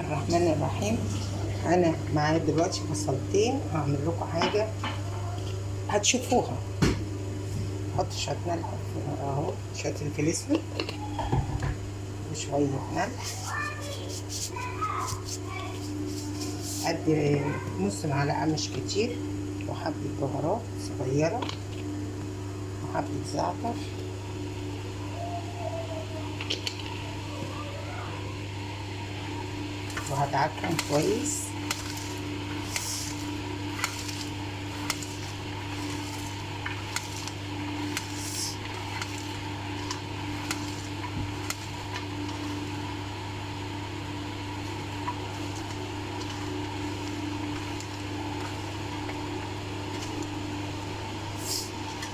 الرحمن الرحيم. انا معايا دلوقتي بصلتين، هعمل لكم حاجه هتشوفوها. احط شويه ملح اهو، شويه فلفل اسود وشويه ملح قد نص معلقه مش كتير، وحبه بهارات صغيره وحبه زعتر وهدعكهم كويس.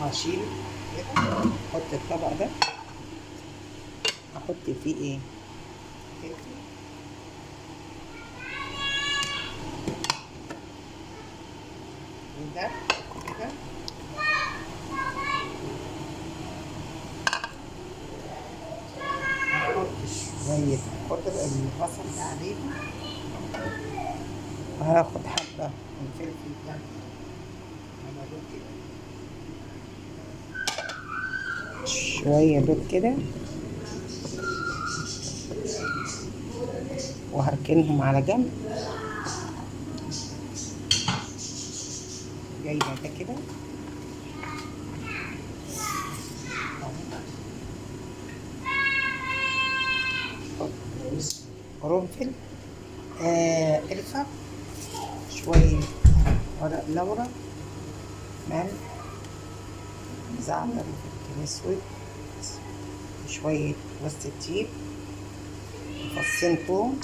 هشيل كده، احط الطبق ده، احط فيه ايه؟ فلفل ده كده، احط شويه خضر البصل ده عليهم، وهاخد حبه من الفلفل ده على دول كده، شويه دول كده، وهركنهم على جنب. جايبه ده كده، قرنفل، قرفة، شوية ورق لورا، ملح، زعتر، فلفل اسود، شوية جوز الطيب، فصين توم،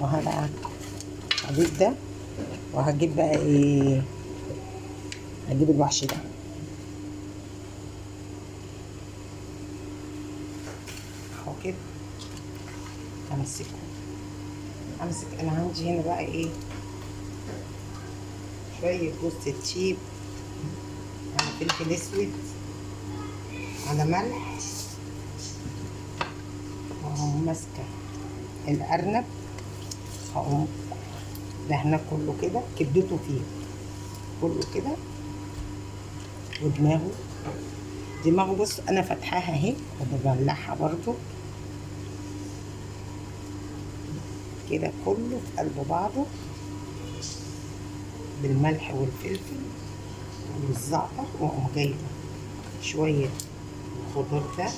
وهدعك هجيب ده، وهجيب بقى ايه، هجيب الوحش ده اهو كده، امسك انا عندي هنا بقى ايه، شوية جوز الطيب على فلفل اسود على ملح، وهقوم ماسكة الأرنب، هقوم دهنه كله كده، كبدته فيه كله كده، ودماغه بص انا فاتحاها اهي وببلعها برضو كده، كله في قلب بعضه بالملح والفلفل والزعتر، واقوم جايبه شويه الخضار ده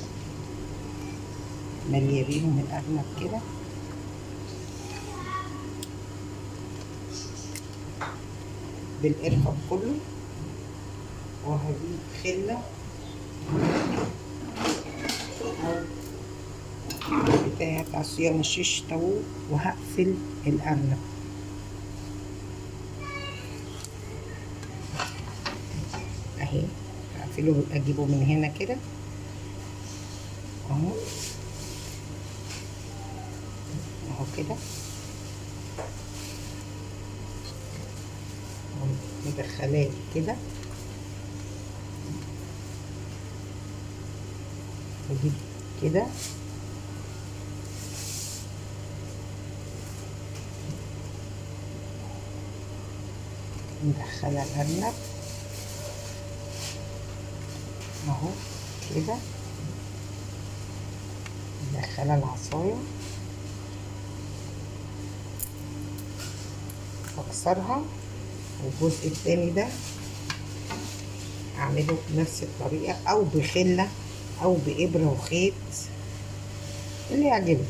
ماليه بيهم الارنب كده، بالقرفه كله، وهجيب خله بتاعت عصيان الشيش طاووق، وهقفل الارنب اهي، هقفله اجيبه من هنا كده اهو، اهو كده، مدخلاه كده، واجيب كده مدخله الارنب اهو كده، مدخله العصايه، واكسرها، والجزء التاني ده اعمله بنفس الطريقه، او بخله او بابره وخيط اللي يعجبك،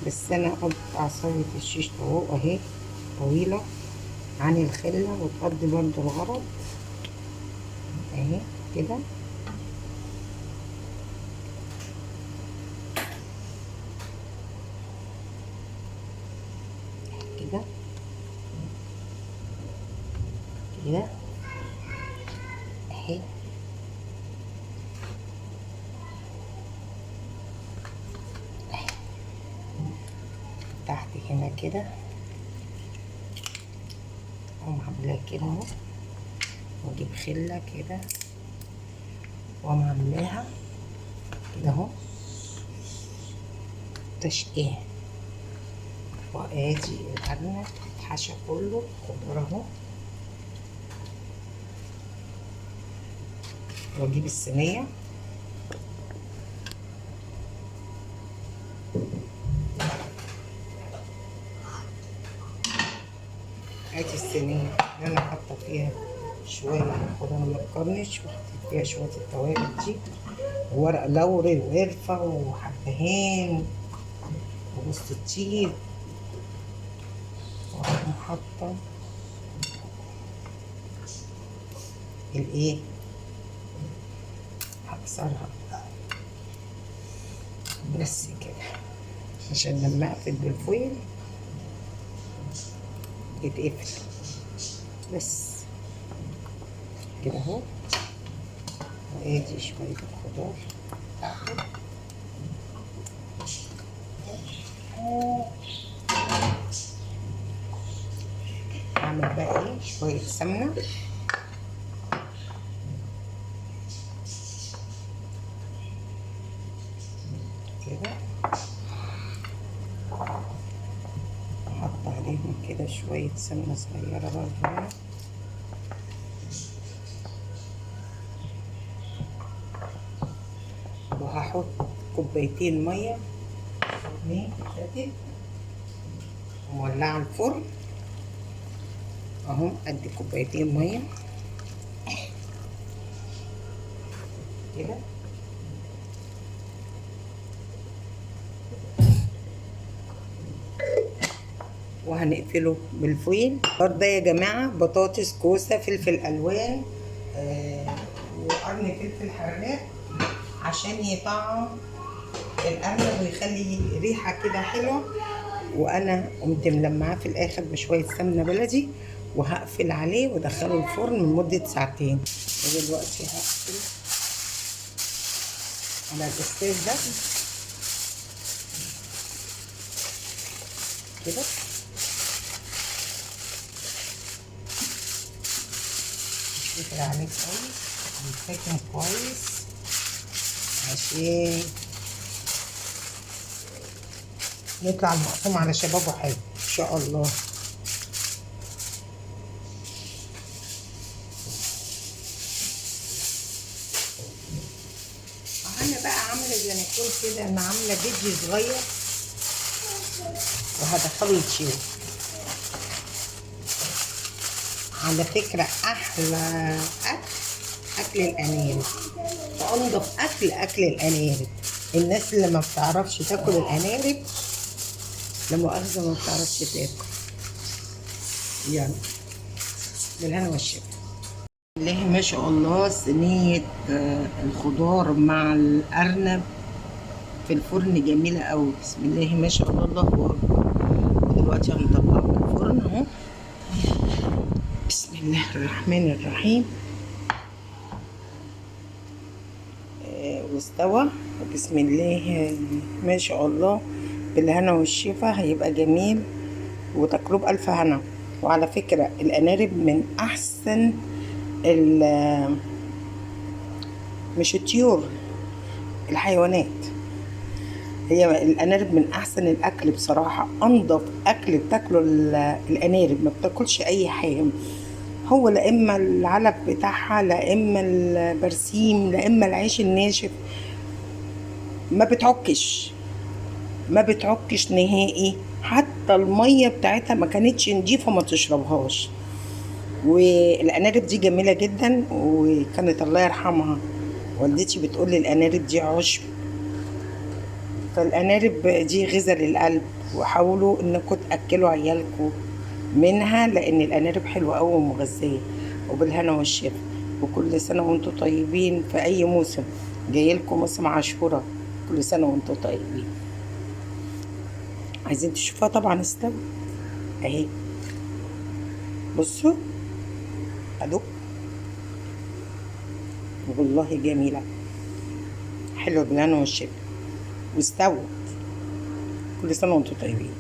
بس انا قلت عصايه الشيش طاووق اهي طويله عن الخله وتقضي برضو الغرض اهي كده، كده كده اهي، تحت هنا كده اقوم عاملاه كده اهو، واجيب خله كده واقوم عاملاها كده اهو تشقيه، وادي الارنب اتحشى كله خضار اهو. واجيب الصينيه ادي الصينيه اللي انا حاطه فيها شويه خضار متقرنش، وحطيت فيها شويه التوابل دي، وورق لوري وقرفه وحبهان وجوز الطيب، واقوم حاطه الايه، هكسرها بس كده عشان لما اقفل بالفويل يتقفل بس كده اهو. وادي شويه الخضار اعمل بقى ايه شويه سمنه كده، احط عليهم كده شويه سمنه صغيره برضه هنا، وهحط كوبايتين ميه اتنين فاتت، ومولعه الفرن اهو. ادي كوبايتين ميه كده، وهنقفله بالفويل. ده يا جماعه بطاطس، كوسه، فلفل الوان، وقرن فلفل حراق عشان يطعم الارنب ويخلي ريحه كده حلوه. وانا قمت ملمعاه في الاخر بشويه سمنه بلدي، وهقفل عليه وادخله الفرن لمده ساعتين. ودلوقتي هقفل على الاستاذ ده كده، نقفل عليه كويس ويتسكن كويس عشان يطلع المقسوم على شبابه حلو ان شاء الله. انا بقى عامله زي ما يكون كده، انا عامله فيديو صغير وهدخله يتشوي. على فكره احلى اكل الانارب، وانضف اكل الانارب. الناس اللي ما بتعرفش تاكل الانارب لا مؤاخذه ما بتعرفش تاكل. يعني بالهنا والشفا. الله ما شاء الله، صينيه الخضار مع الارنب في الفرن جميله قوي. بسم الله ما شاء الله، الله اكبر. ودلوقتي هنطلعه من الفرن اهو. بسم الله الرحمن الرحيم. واستوى بسم الله ما شاء الله، بالهنا والشفا. هيبقى جميل وتاكلوه بألف هنا. وعلى فكرة الأنارب من أحسن مش الطيور، الحيوانات. هي الأنارب من أحسن الأكل بصراحة، أنضف أكل بتاكله الأنارب. ما بتاكلش أي حاجة، هو لا إما العلف بتاعها، لا إما البرسيم، لا إما العيش الناشف. ما بتعكش نهائي. حتى المية بتاعتها ما كانتش نضيفة ما تشربهاش. والأنارب دي جميلة جدا. وكانت الله يرحمها والدتي بتقول لي الأنارب دي عشب. فالأنارب دي غذاء للقلب، وحاولوا انكم تأكلوا عيالكم منها، لأن الأنارب حلوة أوي ومغذية. وبالهنا والشفا. وكل سنة وانتم طيبين. في أي موسم جايلكم موسم عاشوراء، كل سنة وانتم طيبين. عايزين تشوفوها طبعا استوى اهي. بصوا ادوق، والله جميلة حلوة بالهنا والشفا واستوت. كل سنة وانتم طيبين.